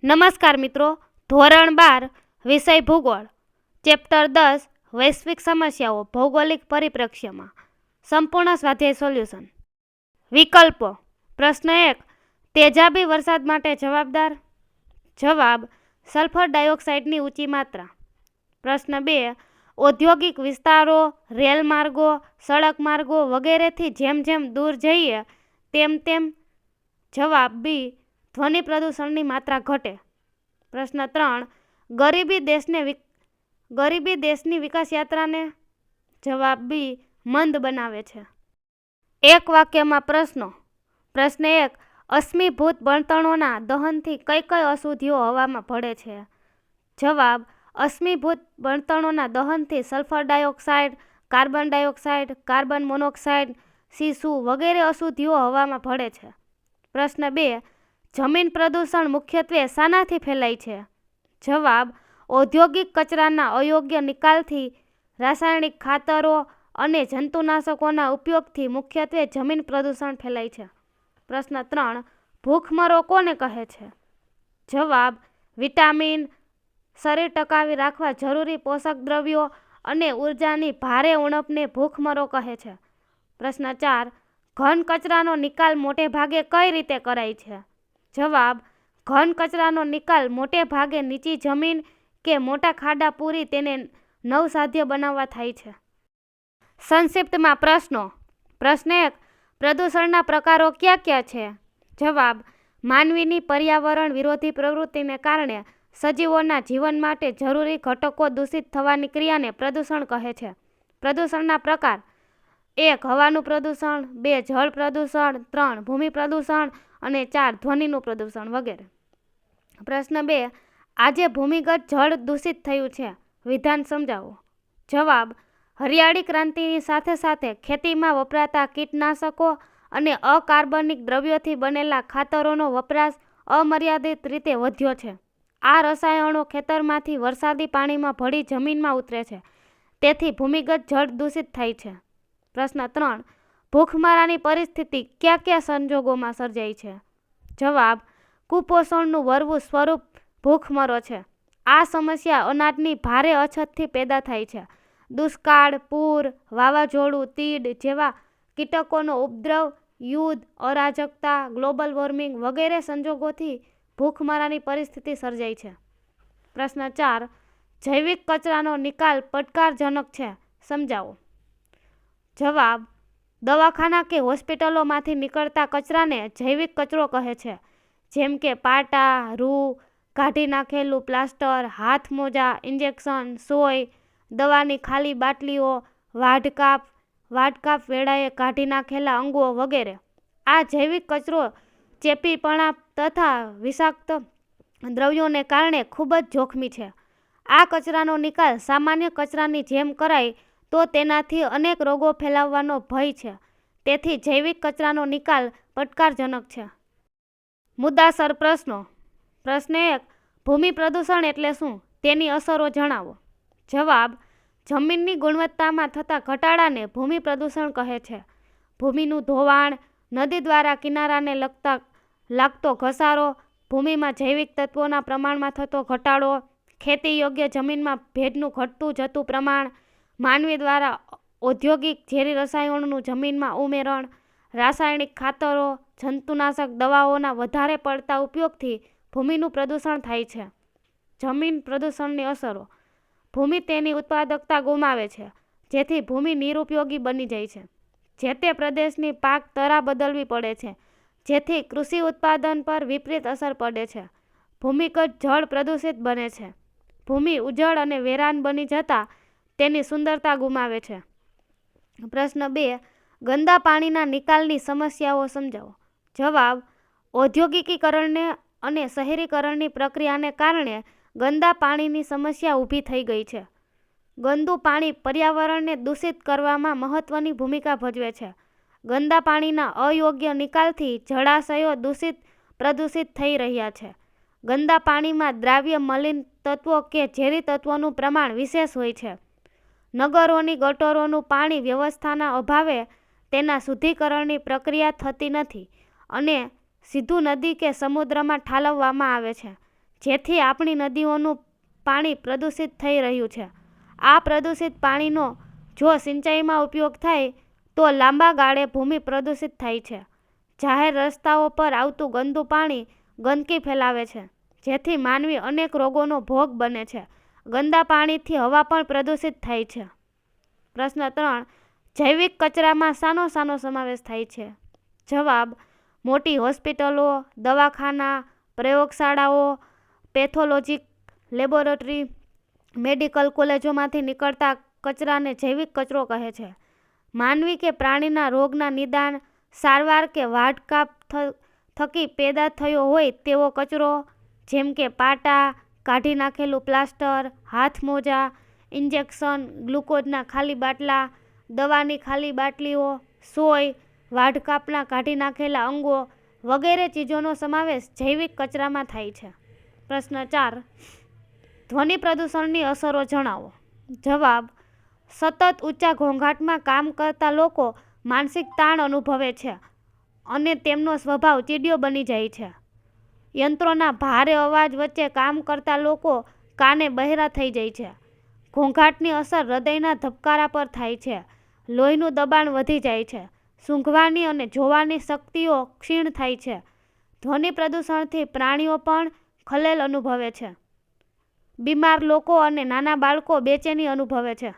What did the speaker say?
નમસ્કાર મિત્રો, ધોરણ 12 વિષય ભૂગોળ, ચેપ્ટર 10 વૈશ્વિક સમસ્યાઓ ભૌગોલિક પરિપ્રેક્ષ્યમાં સંપૂર્ણ સ્વાધ્યાય સોલ્યુશન. વિકલ્પો. પ્રશ્ન 1, તેજાબી વરસાદ માટે જવાબદાર. જવાબ, સલ્ફર ડાયોક્સાઇડની ઊંચી માત્રા. પ્રશ્ન 2, ઔદ્યોગિક વિસ્તારો, રેલ માર્ગો, સડક માર્ગો વગેરેથી જેમ જેમ દૂર જઈએ તેમ તેમ. જવાબ બી, ધ્વનિ પ્રદૂષણની માત્રા ઘટે. પ્રશ્ન 3, ગરીબી દેશની વિકાસ યાત્રાને. જવાબ બી, મંદ બનાવે છે. એક વાક્યમાં પ્રશ્નો. પ્રશ્ન 1, અશ્મિભૂત બળતણોના દહનથી કઈ કઈ અશુદ્ધિઓ હવામાં ભળે છે. જવાબ, અશ્મિભૂત બળતણોના દહનથી sulphur dioxide, carbon dioxide, carbon monoxide, સીસુ વગેરે અશુદ્ધિઓ હવામાં ભળે છે. પ્રશ્ન 2, જમીન પ્રદૂષણ મુખ્યત્વે શાનાથી ફેલાય છે. જવાબ, ઔદ્યોગિક કચરાના અયોગ્ય નિકાલથી, રાસાયણિક ખાતરો અને જંતુનાશકોના ઉપયોગથી મુખ્યત્વે જમીન પ્રદૂષણ ફેલાય છે. પ્રશ્ન 3, ભૂખમરો કોને કહે છે. જવાબ, વિટામિન, શરીર ટકાવી રાખવા જરૂરી પોષક દ્રવ્યો અને ઉર્જાની ભારે ઉણપને ભૂખમરો કહે છે. પ્રશ્ન 4, ઘન કચરાનો નિકાલ મોટે ભાગે કઈ રીતે કરાય છે. જવાબ, ઘન કચરાનો નિકાલ મોટે ભાગે નીચી જમીન કે મોટા ખાડા પૂરી તેને નવસાધ્ય બનાવવા થાય છે. સંક્ષિપ્તમાં પ્રશ્નો. પ્રશ્ન 1, પ્રદૂષણના પ્રકારો કયા કયા છે. જવાબ, માનવીની પર્યાવરણ વિરોધી પ્રવૃત્તિને કારણે સજીવોના જીવન માટે જરૂરી ઘટકો દૂષિત થવાની ક્રિયાને પ્રદૂષણ કહે છે. પ્રદૂષણના પ્રકાર: 1, હવાનું પ્રદૂષણ, 2, જળ પ્રદૂષણ, 3, ભૂમિ પ્રદૂષણ અને 4, ધ્વનિનું પ્રદૂષણ વગેરે. પ્રશ્ન 2, આજે ભૂમિગત જળ દૂષિત થયું છે, વિધાન સમજાવો. જવાબ, હરિયાળી ક્રાંતિની સાથે સાથે ખેતીમાં વપરાતા કીટનાશકો અને અકાર્બનિક દ્રવ્યોથી બનેલા ખાતરોનો વપરાશ અમર્યાદિત રીતે વધ્યો છે. આ રસાયણો ખેતરમાંથી વરસાદી પાણીમાં ભળી જમીનમાં ઉતરે છે, તેથી ભૂમિગત જળ દૂષિત થાય છે. પ્રશ્ન 3, ભૂખમરાની પરિસ્થિતિ કયા કયા સંજોગોમાં સર્જાય છે. જવાબ, કુપોષણનું વરવું સ્વરૂપ ભૂખમરો છે. આ સમસ્યા અનાજની ભારે અછતથી પેદા થાય છે. દુષ્કાળ, પૂર, વાવાઝોડું, તીડ જેવા કીટકોનો ઉપદ્રવ, યુદ્ધ, અરાજકતા, ગ્લોબલ વોર્મિંગ વગેરે સંજોગોથી ભૂખમરાની પરિસ્થિતિ સર્જાય છે. પ્રશ્ન 4, જૈવિક કચરાનો નિકાલ પડકારજનક છે, સમજાવો. જવાબ, દવાખાના કે હોસ્પિટલોમાંથી નીકળતા કચરાને જૈવિક કચરો કહે છે, જેમ કે પાટા, રૂ, કાઢી નાખેલું પ્લાસ્ટર, હાથ મોજા, ઇન્જેક્શન, સોય, દવાની ખાલી બાટલીઓ, વાઢકાપ વેળાએ કાઢી નાખેલા અંગો વગેરે. આ જૈવિક કચરો ચેપીપણા તથા વિષાક્ત દ્રવ્યોને કારણે ખૂબ જ જોખમી છે. આ કચરાનો નિકાલ સામાન્ય કચરાની જેમ કરાય તો તેનાથી અનેક રોગો ફેલાવવાનો ભય છે, તેથી જૈવિક કચરાનો નિકાલ પડકારજનક છે. મુદ્દાસર પ્રશ્નો. પ્રશ્ન 1, ભૂમિ પ્રદૂષણ એટલે શું, તેની અસરો જણાવો. જવાબ, જમીનની ગુણવત્તામાં થતા ઘટાડાને ભૂમિ પ્રદૂષણ કહે છે. ભૂમિનું ધોવાણ, નદી દ્વારા કિનારાને લાગતો ઘસારો, ભૂમિમાં જૈવિક તત્વોના પ્રમાણમાં થતો ઘટાડો, ખેતી યોગ્ય જમીનમાં ભેજનું ઘટતું જતું પ્રમાણ, માનવી દ્વારા ઔદ્યોગિક ઝેરી રસાયણોનું જમીનમાં ઉમેરણ, રાસાયણિક ખાતરો, જંતુનાશક દવાઓના વધારે પડતા ઉપયોગથી ભૂમિનું પ્રદૂષણ થાય છે. જમીન પ્રદૂષણની અસરો: ભૂમિ તેની ઉત્પાદકતા ગુમાવે છે, જેથી ભૂમિ નિરુપયોગી બની જાય છે. જે તે પ્રદેશની પાક તરા બદલવી પડે છે, જેથી કૃષિ ઉત્પાદન પર વિપરીત અસર પડે છે. ભૂમિગત જળ પ્રદૂષિત બને છે. ભૂમિ ઉજ્જડ અને વેરાન બની જતાં તેની સુંદરતા ગુમાવે છે. પ્રશ્ન 2, ગંદા પાણીના નિકાલની સમસ્યાઓ સમજાવો. જવાબ, ઔદ્યોગિકીકરણને અને શહેરીકરણની પ્રક્રિયાને કારણે ગંદા પાણીની સમસ્યા ઊભી થઈ ગઈ છે. ગંદુ પાણી પર્યાવરણને દૂષિત કરવામાં મહત્વની ભૂમિકા ભજવે છે. ગંદા પાણીના અયોગ્ય નિકાલથી જળાશયો પ્રદૂષિત થઈ રહ્યા છે. ગંદા પાણીમાં દ્રાવ્ય મલિન તત્વો કે ઝેરી તત્વોનું પ્રમાણ વિશેષ હોય છે. નગરોની ગટરોનું પાણી વ્યવસ્થાના અભાવે તેના શુદ્ધિકરણની પ્રક્રિયા થતી નથી અને સીધું નદી કે સમુદ્રમાં ઠાલવવામાં આવે છે, જેથી આપણી નદીઓનું પાણી પ્રદૂષિત થઈ રહ્યું છે. આ પ્રદૂષિત પાણીનો જો સિંચાઈમાં ઉપયોગ થાય તો લાંબા ગાળે ભૂમિ પ્રદૂષિત થાય છે. જાહેર રસ્તાઓ પર આવતું ગંદુ પાણી ગંદકી ફેલાવે છે, જેથી માનવી અનેક રોગોનો ભોગ બને છે. ગંદા પાણીથી હવા પણ પ્રદૂષિત થાય છે. પ્રશ્ન 3. જૈવિક કચરામાં શાનો સમાવેશ થાય છે? જવાબ: મોટી હોસ્પિટલો, દવાખાના, પ્રયોગશાળાઓ, પેથોલોજી લેબોરેટરી, મેડિકલ કોલેજોમાંથી નીકળતા કચરાને જૈવિક કચરો કહે છે. માનવી કે પ્રાણીના રોગના નિદાન, સારવાર કે વાઢકાપ થકી પેદા થયો હોય તેવો કચરો, જેમ કે પાટા, કાઢી નાખેલું પ્લાસ્ટર, હાથ મોજા, ઇન્જેક્શન, ગ્લુકોઝના ખાલી બાટલા, દવાની ખાલી બાટલીઓ, સોય, વાઢકાપના કાઢી નાખેલા અંગો વગેરે ચીજોનો સમાવેશ જૈવિક કચરામાં થાય છે. પ્રશ્ન 4. ધ્વનિ પ્રદૂષણની અસરો જણાવો. જવાબ: સતત ઊંચા ઘોંઘાટમાં કામ કરતા લોકો માનસિક તાણ અનુભવે છે અને તેમનો સ્વભાવ ચીડિયો બની જાય છે. યંત્રોના ભારે અવાજ વચ્ચે કામ કરતા લોકો કાને બહેરા થઈ જાય છે. ઘોંઘાટની અસર હૃદયના ધબકારા પર થાય છે. લોહીનું દબાણ વધી જાય છે. સૂંઘવાની અને જોવાની શક્તિઓ ક્ષીણ થાય છે. ધ્વનિ પ્રદૂષણથી પ્રાણીઓ પણ ખલેલ અનુભવે છે. બીમાર લોકો અને નાના બાળકો બેચેની અનુભવે છે.